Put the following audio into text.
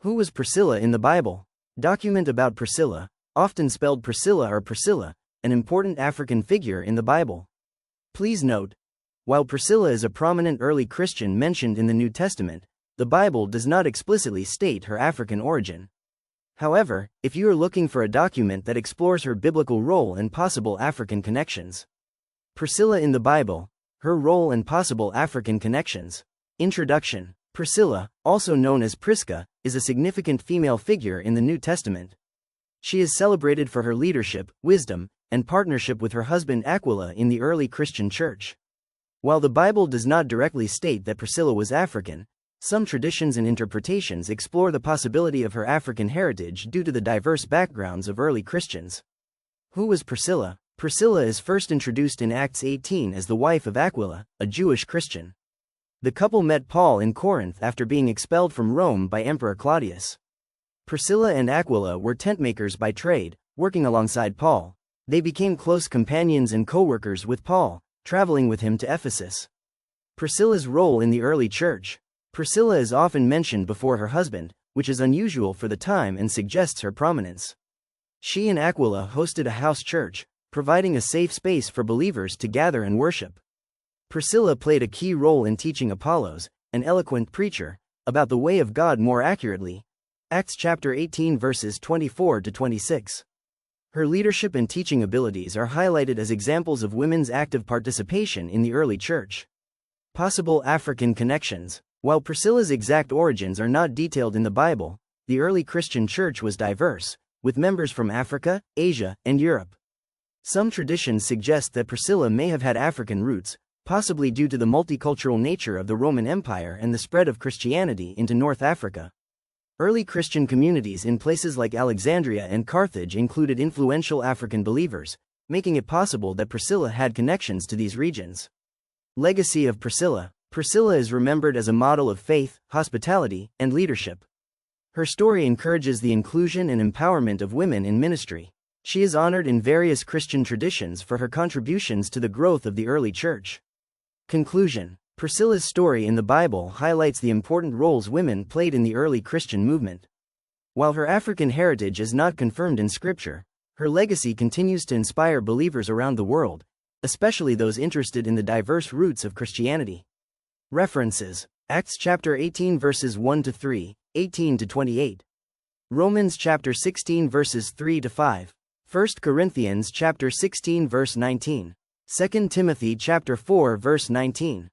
Who was Priscilla in the Bible? Document about Priscilla, often spelled Priscilla or Priscilla, an important African figure in the Bible. Please note, while Priscilla is a prominent early Christian mentioned in the New Testament, the Bible does not explicitly state her African origin. However, if you are looking for a document that explores her biblical role and possible African connections. Priscilla in the Bible, her role and possible African connections. Introduction. Priscilla, also known as Prisca, is a significant female figure in the New Testament. She is celebrated for her leadership, wisdom, and partnership with her husband Aquila in the early Christian church. While the Bible does not directly state that Priscilla was African, some traditions and interpretations explore the possibility of her African heritage due to the diverse backgrounds of early Christians. Who was Priscilla? Priscilla is first introduced in Acts 18 as the wife of Aquila, a Jewish Christian. The couple met Paul in Corinth after being expelled from Rome by Emperor Claudius. Priscilla and Aquila were tentmakers by trade, working alongside Paul. They became close companions and co-workers with Paul, traveling with him to Ephesus. Priscilla's role in the early church. Priscilla is often mentioned before her husband, which is unusual for the time and suggests her prominence. She and Aquila hosted a house church, providing a safe space for believers to gather and worship. Priscilla played a key role in teaching Apollos, an eloquent preacher, about the way of God more accurately. Acts chapter 18 verses 24 to 26. Her leadership and teaching abilities are highlighted as examples of women's active participation in the early church. Possible African connections. While Priscilla's exact origins are not detailed in the Bible, the early Christian church was diverse, with members from Africa, Asia, and Europe. Some traditions suggest that Priscilla may have had African roots, possibly due to the multicultural nature of the Roman Empire and the spread of Christianity into North Africa. Early Christian communities in places like Alexandria and Carthage included influential African believers, making it possible that Priscilla had connections to these regions. Legacy of Priscilla. Priscilla is remembered as a model of faith, hospitality, and leadership. Her story encourages the inclusion and empowerment of women in ministry. She is honored in various Christian traditions for her contributions to the growth of the early church. Conclusion. Priscilla's story in the Bible highlights the important roles women played in the early Christian movement. While her African heritage is not confirmed in Scripture, her legacy continues to inspire believers around the world, especially those interested in the diverse roots of Christianity. References. Acts chapter 18 verses 1 to 3, 18 to 28. Romans chapter 16 verses 3 to 5. 1 Corinthians chapter 16 verse 19. 2 Timothy chapter 4 verse 19.